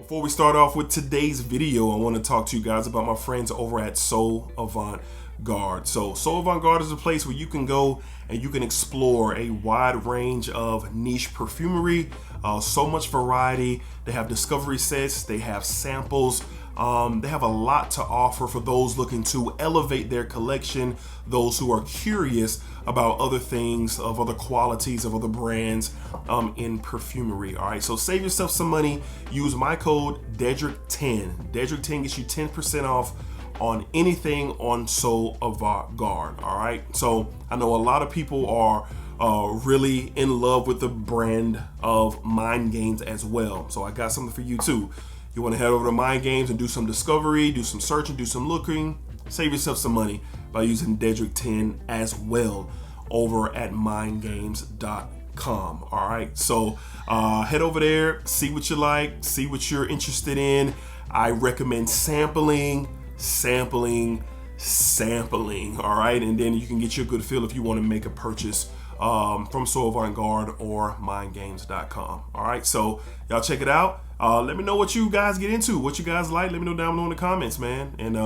Before we start off with today's video, I want to talk to you guys about my friends over at Sew Avant-Garde. So Sew Avant-Garde is a place where you can go and you can explore a wide range of niche perfumery, so much variety. They have discovery sets, they have samples, they have a lot to offer for those looking to elevate their collection, those who are curious about other things, of other qualities, of other brands in perfumery. All right, so save yourself some money. Use my code DEDRICK10. DEDRICK10 gets you 10% off on anything on Sew Avant-Garde. All right, so I know a lot of people are really in love with the brand of Mind Games as well. So I got something for you too. You want to head over to Mind Games and do some discovery, do some searching, do some looking, save yourself some money by using Dedrick10 as well over at mindgames.com. All right, so head over there, see what you like, see what you're interested in. I recommend sampling. All right, and then you can get you a good feel if you want to make a purchase from Sew Avant-Garde or mindgames.com. All right, so y'all check it out. Let me know what you guys get into, what you guys like. Let me know down below in the comments, man. And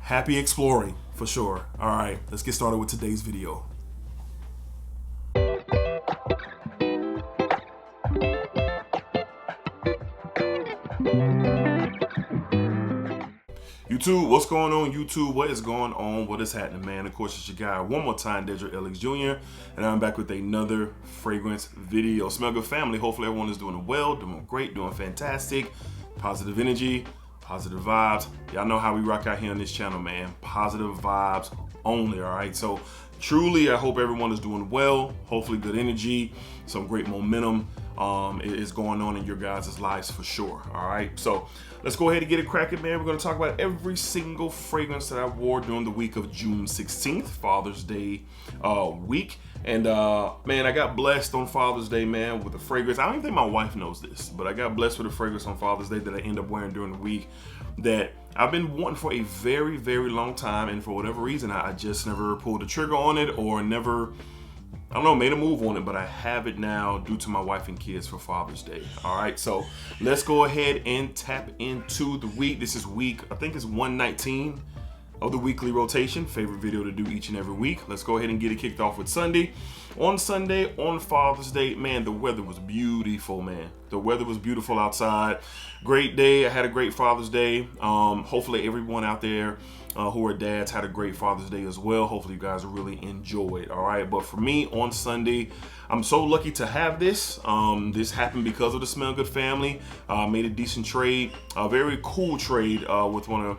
happy exploring for sure. All right, let's get started with today's video. YouTube, what's going on, YouTube? What is going on? What is happening, man? Of course, it's your guy one more time, DEDRICKHJR, and I'm back with another fragrance video. Smell good, family. Hopefully everyone is doing well, doing great, doing fantastic. Positive energy, positive vibes. Y'all know how we rock out here on this channel, man. Positive vibes only. All right, so truly I hope everyone is doing well. Hopefully good energy, some great momentum is going on in your guys' lives for sure. All right, so let's go ahead and get it cracking, man. We're going to talk about every single fragrance that I wore during the week of June 16th, Father's Day week. And man, I got blessed on Father's Day, man, with a fragrance. I don't even think my wife knows this, but I got blessed with a fragrance on Father's Day that I end up wearing during the week that I've been wanting for a very, very long time. And for whatever reason, I just never pulled the trigger on it or never, I don't know, made a move on it, but I have it now due to my wife and kids for Father's Day. All right, so let's go ahead and tap into the week. This is week, I think it's 119 of the weekly rotation. Favorite video to do each and every week. Let's go ahead and get it kicked off with Sunday. On Sunday, on Father's Day, man, the weather was beautiful, man. The weather was beautiful outside. Great day. I had a great Father's Day. Hopefully everyone out there who are dads had a great Father's Day as well. Hopefully you guys really enjoyed. All right, but for me on Sunday, I'm so lucky to have this. This happened because of the Smell Good family. Made a decent trade, a very cool trade with one of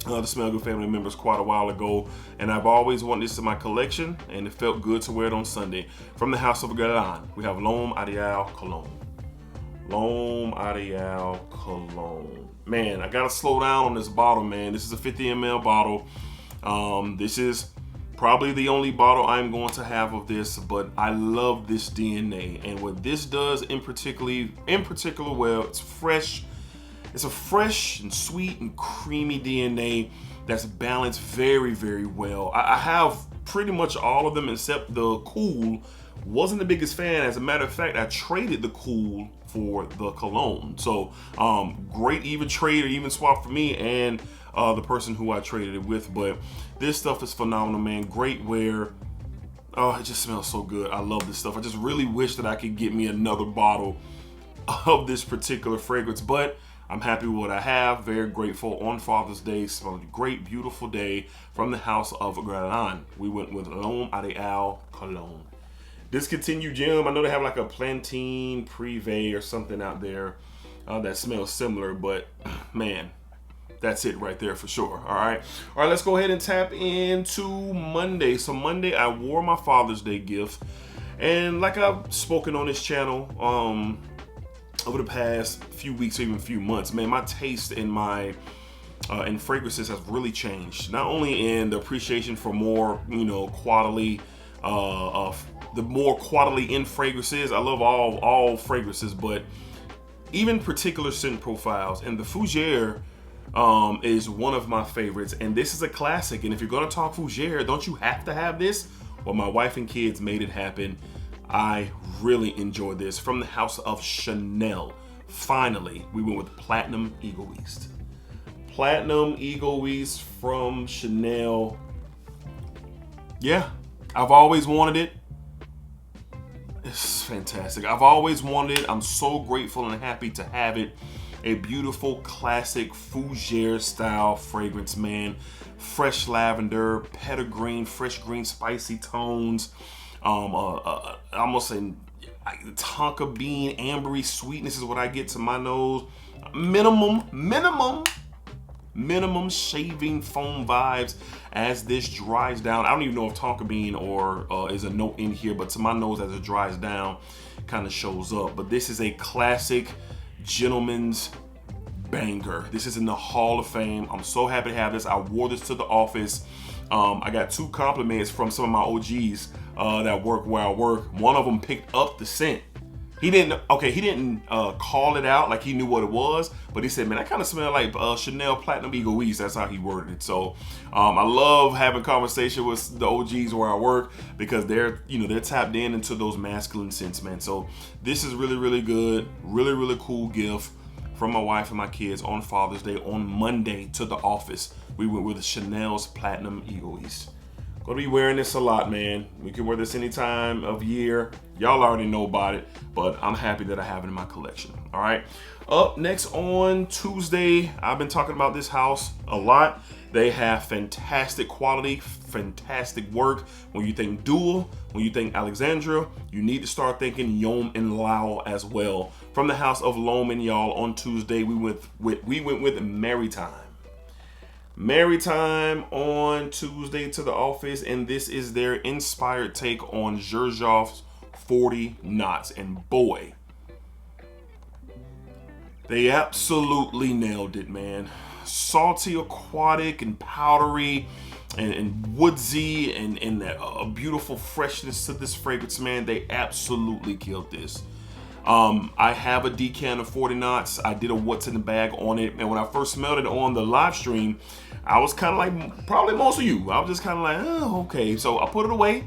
the Smell Good family members quite a while ago, and I've always wanted this in my collection, and it felt good to wear it on Sunday. From the house of Galan, we have L'Homme Ideal Cologne. L'Homme Ideal Cologne. Man, I gotta slow down on this bottle, man. This is a 50 ml bottle. This is probably the only bottle I'm going to have of this, but I love this DNA, and what this does in particular, well, it's fresh. It's a fresh and sweet and creamy DNA that's balanced very, very well. I have pretty much all of them except the Cool. Wasn't the biggest fan. As a matter of fact, I traded the Cool for the Cologne. So great even trade or even swap for me and the person who I traded it with. But this stuff is phenomenal, man. Great wear. Oh, it just smells so good. I love this stuff. I just really wish that I could get me another bottle of this particular fragrance, but I'm happy with what I have. Very grateful on Father's Day. So great, beautiful day from the house of Galan. We went with L'Homme Ideal Cologne. Discontinued gem. I know they have like a Plantain Privé or something out there that smells similar, but man, that's it right there for sure. All right, let's go ahead and tap into Monday. So Monday, I wore my Father's Day gift, and like I've spoken on this channel, over the past few weeks or even few months, man, my taste in my in fragrances has really changed. Not only in the appreciation for more, quality, the more quality in fragrances. I love all fragrances, but even particular scent profiles. And the Fougère is one of my favorites, and this is a classic. And if you're gonna talk Fougère, don't you have to have this? Well, my wife and kids made it happen. I really enjoyed this. From the house of Chanel, finally, we went with Platinum Eagle East. Platinum Eagle East from Chanel. Yeah, I've always wanted it. It's fantastic. I've always wanted it. I'm so grateful and happy to have it. A beautiful classic fougere style fragrance, man. Fresh lavender, petitgreen, fresh green, spicy tones. Almost a tonka bean, ambery sweetness is what I get to my nose. Minimum shaving foam vibes as this dries down. I don't even know if tonka bean or is a note in here, but to my nose as it dries down, kind of shows up. But this is a classic gentleman's banger. This is in the Hall of Fame. I'm so happy to have this. I wore this to the office. I got 2 compliments from some of my OGs that work where I work. One of them picked up the scent. He didn't call it out like he knew what it was, but he said, man, I kind of smell like Chanel Platinum Eagle East. That's how he worded it. So I love having conversation with the OGs where I work because they're tapped into those masculine scents, man. So this is really, really good. Really, really cool gift from my wife and my kids on Father's Day on Monday to the office. We went with Chanel's Platinum Eagle East. Gonna be wearing this a lot, man. We can wear this any time of year. Y'all already know about it, but I'm happy that I have it in my collection. All right. Up next on Tuesday, I've been talking about this house a lot. They have fantastic quality, fantastic work. When you think Dual, when you think Alexandra, you need to start thinking Yom and Lao as well. From the house of Loman, y'all, on Tuesday, we went with Maritime. Maritime on Tuesday to the office, and this is their inspired take on Xerjoff's 40 knots. And boy, they absolutely nailed it, man. Salty, aquatic, and powdery, and woodsy, and a beautiful freshness to this fragrance, man. They absolutely killed this. I have a Decant of 40 knots. I did a what's in the bag on it, and when I first smelled it on the live stream, I was kind of like probably most of you. I was just kind of like, oh, okay. So I put it away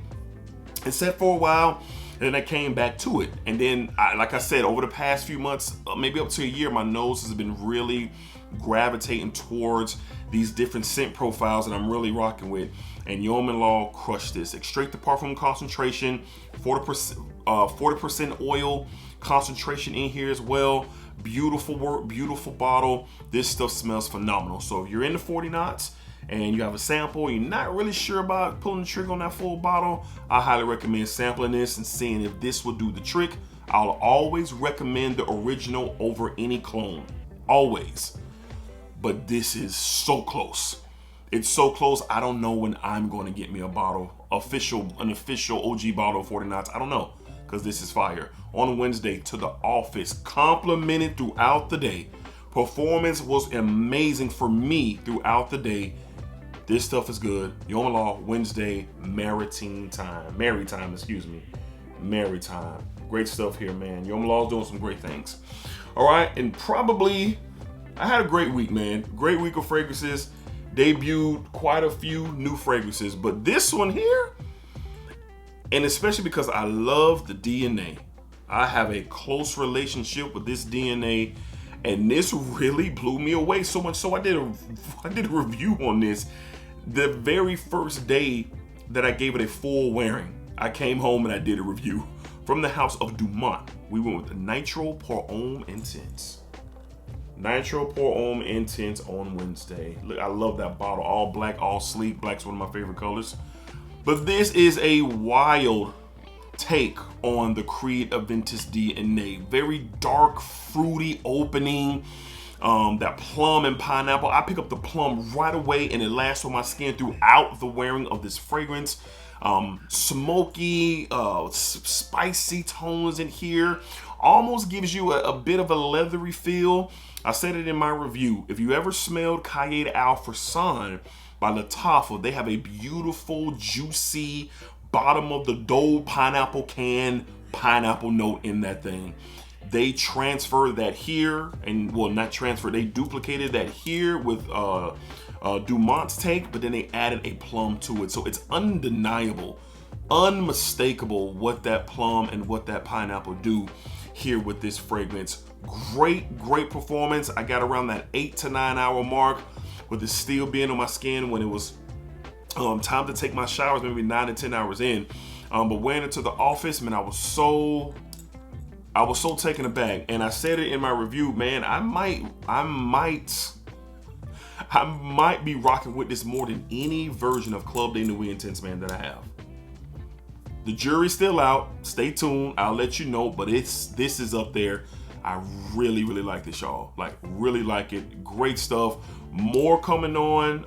and sat for a while, and then I came back to it. And then, like I said, over the past few months, maybe up to a year, my nose has been really gravitating towards these different scent profiles that I'm really rocking with. And Yom and Law crushed this. Extract the parfum concentration, 40% oil concentration in here as well. Beautiful work, beautiful bottle. This stuff smells phenomenal. So if you're into 40 knots and you have a sample, you're not really sure about pulling the trigger on that full bottle, I highly recommend sampling this and seeing if this will do the trick. I'll always recommend the original over any clone, always. But this is so close. It's so close. I don't know when I'm going to get me a bottle, an official OG bottle of 40 knots. I don't know, because this is fire. On Wednesday to the office, complimented throughout the day. Performance was amazing for me throughout the day. This stuff is good. Yom Law, Wednesday, Maritime. Great stuff here, man. Yom Law's doing some great things. All right, and probably, I had a great week, man. Great week of fragrances. Debuted quite a few new fragrances, but this one here, and especially because I love the DNA. I have a close relationship with this DNA, and this really blew me away so much so I did a review on this the very first day that I gave it a full wearing. I came home and I did a review. From the house of Dumont, we went with the Nitro Pour Homme Intense. Nitro Pour Homme Intense on Wednesday. Look, I love that bottle. All black, all sleek. Black's one of my favorite colors. But this is a wild take on the Creed Aventus DNA. Very dark, fruity opening. That plum and pineapple. I pick up the plum right away, and it lasts on my skin throughout the wearing of this fragrance. Smoky, spicy tones in here. Almost gives you a bit of a leathery feel. I said it in my review. If you ever smelled Cahiers d'Alfresson by Lattafa, they have a beautiful, juicy, bottom of the dough pineapple can pineapple note in that thing. They transferred that here, and well, not transferred, they duplicated that here with Dumont's take, but then they added a plum to it. So it's undeniable, unmistakable what that plum and what that pineapple do here with this fragrance. Great performance. I got around that 8 to 9 hour mark with it still being on my skin when it was time to take my showers, maybe 9 to 10 hours in. But wearing it to the office, man, I was so taken aback. And I said it in my review, man, I might be rocking with this more than any version of Club de Nuit Intense, man, that I have. The jury's still out. Stay tuned. I'll let you know, but this is up there. I really like this, y'all. Like, really like it. Great stuff. More coming on.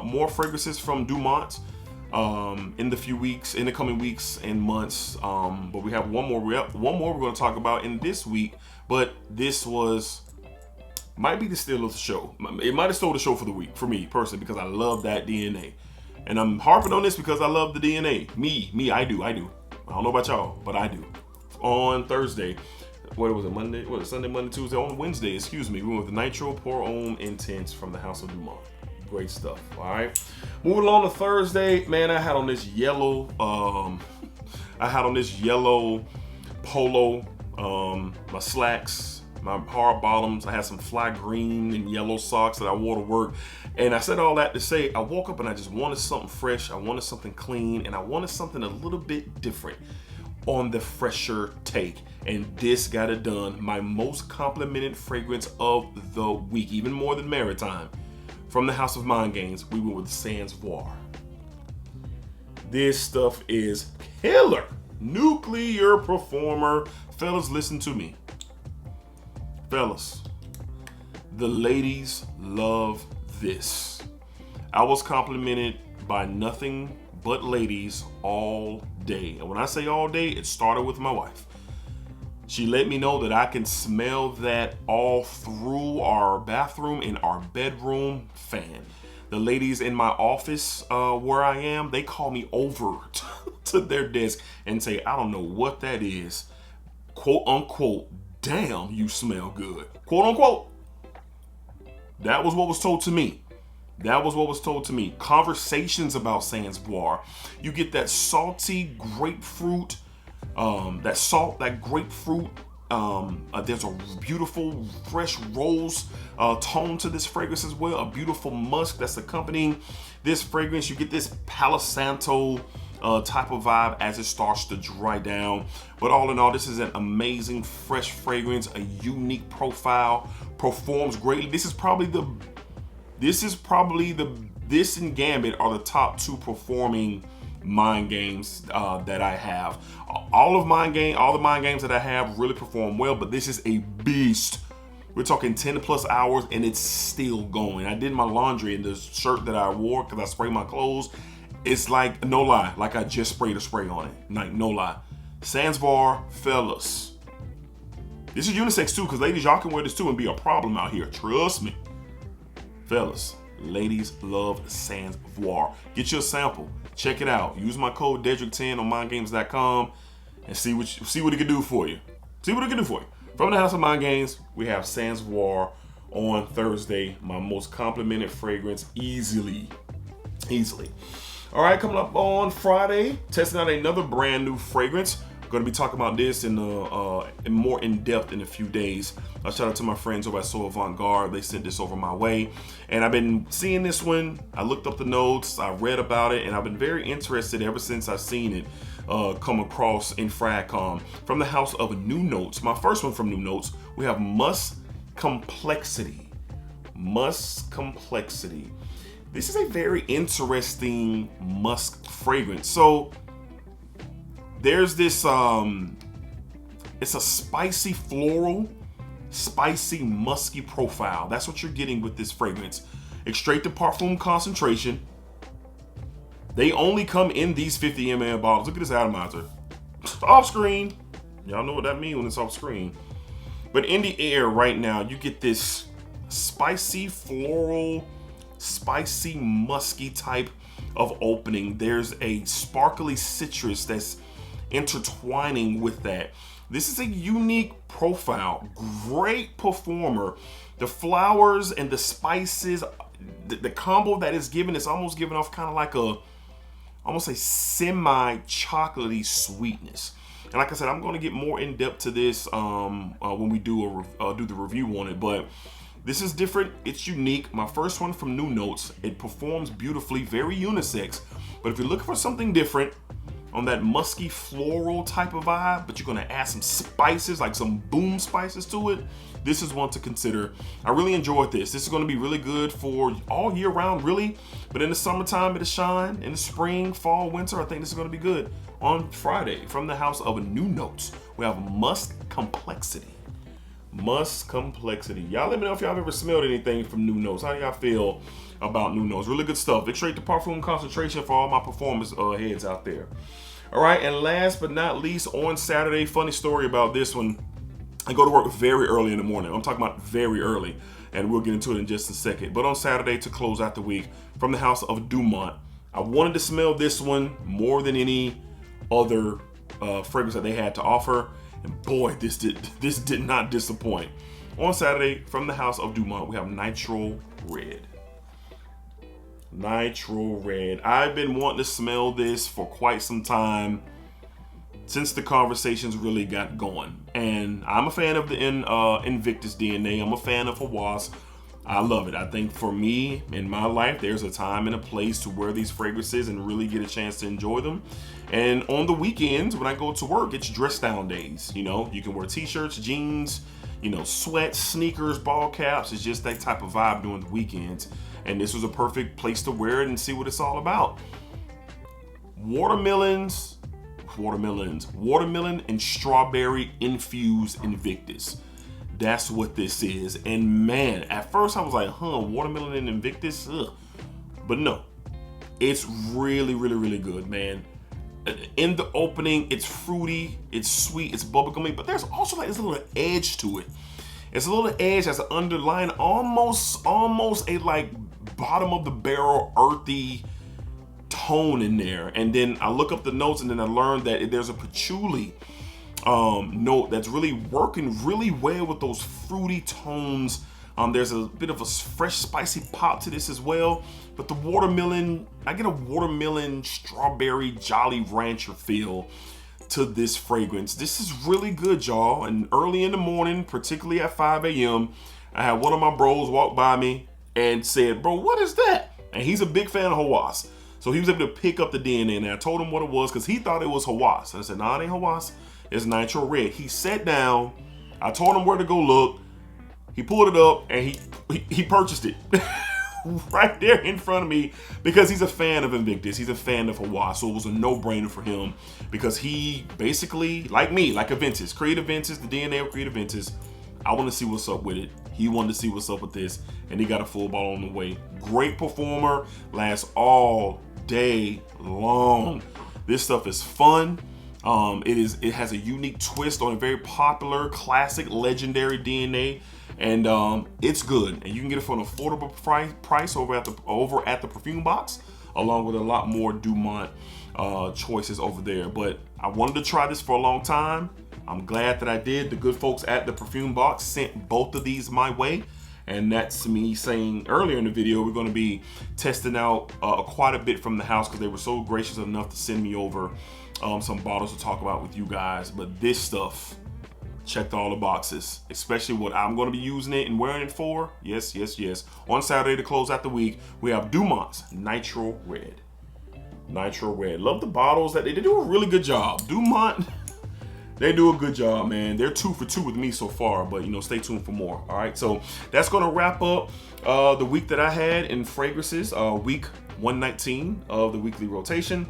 More fragrances from Dumont in the coming weeks and months. But we have one more we're going to talk about in this week. But this might be the steal of the show. It might have stole the show for the week for me personally, because I love that DNA. And I'm harping on this because I love the DNA. Me, I do. I don't know about y'all, but I do. On Thursday, what was it, Monday? What was it, Sunday, Monday, Tuesday? On Wednesday, excuse me, we went with the Nitro Pour Homme Intense from the House of Dumont. Great stuff, all right? Moving along to Thursday, man, I had on this yellow polo, my slacks, my hard bottoms. I had some fly green and yellow socks that I wore to work. And I said all that to say, I woke up and I just wanted something fresh. I wanted something clean, and I wanted something a little bit different on the fresher take. And this got it done. My most complimented fragrance of the week, even more than Maritime. From the House of Mind Games, we went with Sans Voir. This stuff is killer. Nuclear performer. Fellas, listen to me. Fellas, the ladies love this. I was complimented by nothing but ladies all day. And when I say all day, it started with my wife. She let me know that I can smell that all through our bathroom and our bedroom fan. The ladies in my office where I am, they call me over to their desk and say, I don't know what that is. Quote unquote, damn, you smell good. Quote unquote. That was what was told to me. Conversations about Sans Voir. You get that salty grapefruit, that grapefruit. There's a beautiful fresh rose tone to this fragrance as well. A beautiful musk that's accompanying this fragrance. You get this Palo Santo type of vibe as it starts to dry down. But all in all, this is an amazing fresh fragrance, a unique profile, performs greatly. This and Gambit are the top two performing mind games that I have. All the mind games that I have really perform well, but this is a beast. We're talking 10 plus hours and it's still going. I did my laundry in the shirt that I wore because I spray my clothes. It's like, no lie, like I just sprayed a spray on it. Like, no lie. Sans Voir, fellas. This is unisex too, because ladies, y'all can wear this too and be a problem out here. Trust me. Fellas, ladies love Sans Voir. Get your sample. Check it out. Use my code DEDRICK10 on mindgames.com and see what it can do for you. From the House of Mind Games, we have Sans Voir on Thursday. My most complimented fragrance easily. All right, coming up on Friday, testing out another brand new fragrance. Going to be talking about this in more in depth in a few days. Shout out to my friends over at So Avant-Garde. They sent this over my way, and I've been seeing this one. I looked up the notes, I read about it, and I've been very interested ever since I've seen it come across in Fragcom. From the house of New Notes, my first one from New Notes, we have Musk Complexity. This is a very interesting musk fragrance. So there's this, it's a spicy floral, spicy musky profile. That's what you're getting with this fragrance. Extrait de Parfum concentration. They only come in these 50 ml bottles. Look at this atomizer. Off screen. Y'all know what that means when it's off screen. But in the air right now, you get this spicy floral, spicy musky type of opening. There's a sparkly citrus that's intertwining with that. This is a unique profile, great performer. The flowers and the spices, the combo that is given is almost giving off kind of like almost a semi-chocolatey sweetness. And like I said, I'm going to get more in depth to this when we do the review on it. But this is different. It's unique. My first one from New Notes. It performs beautifully, very unisex. But if you're looking for something different on that musky floral type of vibe, but you're going to add some spices, like some boom spices to it, this is one to consider. I really enjoyed this. This is going to be really good for all year round, really. But in the summertime, it'll shine. In the spring, fall, winter, I think this is going to be good. On Friday, from the house of New Notes, we have Musk Complexity. Musk Complexity. Y'all let me know if y'all ever smelled anything from New Notes. How do y'all feel about New Notes? Really good stuff. Extrait the parfum concentration for all my performance heads out there. All right, and last but not least, on Saturday, funny story about this one. I go to work very early in the morning. I'm talking about very early, and we'll get into it in just a second. But on Saturday, to close out the week, from the house of Dumont, I wanted to smell this one more than any other fragrance that they had to offer. And boy, this did not disappoint. On Saturday, from the house of Dumont, we have Nitro Red. Nitro Red. I've been wanting to smell this for quite some time, since the conversations really got going. And I'm a fan of the Invictus DNA. I'm a fan of Hawass. I love it. I think for me, in my life, there's a time and a place to wear these fragrances and really get a chance to enjoy them. And on the weekends, when I go to work, it's dress down days. You know, you can wear t-shirts, jeans, you know, sweats, sneakers, ball caps. It's just that type of vibe during the weekends. And this was a perfect place to wear it and see what it's all about. Watermelon and strawberry infused Invictus. That's what this is. And man, at first I was like, watermelon and Invictus? Ugh. But no, it's really, really, really good, man. In the opening, it's fruity, it's sweet, it's bubblegummy, but there's also like this little edge to it. It's a little edge that's an underlying, almost a like bottom of the barrel earthy tone in there. And then I look up the notes, and then I learned that there's a patchouli note that's really working really well with those fruity tones. There's a bit of a fresh spicy pop to this as well, but the watermelon, I get a watermelon strawberry Jolly Rancher feel to this fragrance. This is really good, y'all. And early in the morning, particularly at 5 a.m., I had one of my bros walk by me and said, "Bro, what is that?" And he's a big fan of Hawass, so he was able to pick up the DNA, and I told him what it was because he thought it was Hawass. And I said, "Nah, it ain't Hawass. It's Nitro Red." He sat down. I told him where to go look. He pulled it up and he purchased it right there in front of me because he's a fan of Invictus. He's a fan of Hawass, so it was a no-brainer for him because he basically, like me, like Aventus, Creative Aventus, the DNA of Creative Aventus. I want to see what's up with it. He wanted to see what's up with this, and he got a full bottle on the way. Great performer, lasts all day long. This stuff is fun. It has a unique twist on a very popular, classic, legendary DNA, and it's good. And you can get it for an affordable price over at the Perfume Box, along with a lot more Dumont choices over there. But I wanted to try this for a long time. I'm glad that I did. The good folks at the Perfume Box sent both of these my way. And that's me saying earlier in the video, we're going to be testing out quite a bit from the house because they were so gracious enough to send me over some bottles to talk about with you guys. But this stuff checked all the boxes, especially what I'm going to be using it and wearing it for. Yes, yes, yes. On Saturday to close out the week, we have Dumont's Nitro Red. Nitro Red. Love the bottles that they do a really good job. Dumont, they do a good job, man. They're 2 for 2 with me so far, but you know, stay tuned for more. All right, so that's going to wrap up the week that I had in fragrances, week 119 of the weekly rotation.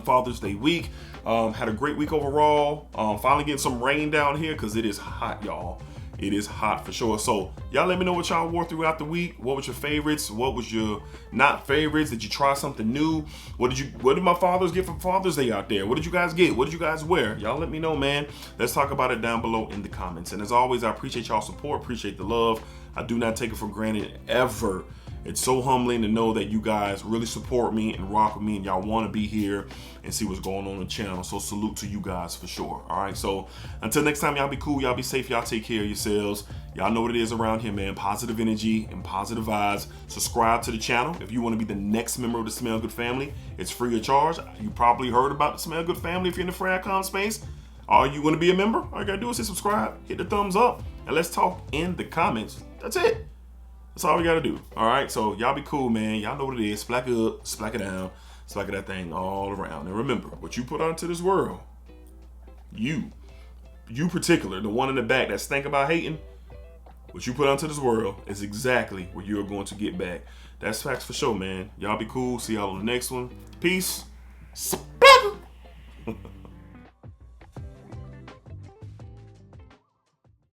Father's Day week. Had a great week overall. Finally getting some rain down here because it is hot, y'all. It is hot for sure. So y'all let me know what y'all wore throughout the week. What was your favorites? What was your not favorites? Did you try something new? What did my fathers get for Father's Day out there? What did you guys get? What did you guys wear? Y'all let me know, man. Let's talk about it down below in the comments. And as always, I appreciate y'all support, appreciate the love. I do not take it for granted ever. It's so humbling to know that you guys really support me and rock with me, and y'all want to be here and see what's going on the channel. So salute to you guys for sure. All right, so until next time, y'all be cool, y'all be safe, y'all take care of yourselves. Y'all know what it is around here, man. Positive energy and positive vibes. Subscribe to the channel if you want to be the next member of the Smell Good family. It's free of charge. You probably heard about the Smell Good family if you're in the Fragcom space. All you want to be a member? All you gotta do is hit subscribe, hit the thumbs up, and let's talk in the comments. That's it. That's all we gotta do. All right, so y'all be cool, man. Y'all know what it is. Splack it up, splack it down, splack it that thing all around. And remember, what you put onto this world, you particular, the one in the back that's think about hating, what you put onto this world is exactly what you're going to get back. That's facts for sure, man. Y'all be cool. See y'all on the next one. Peace.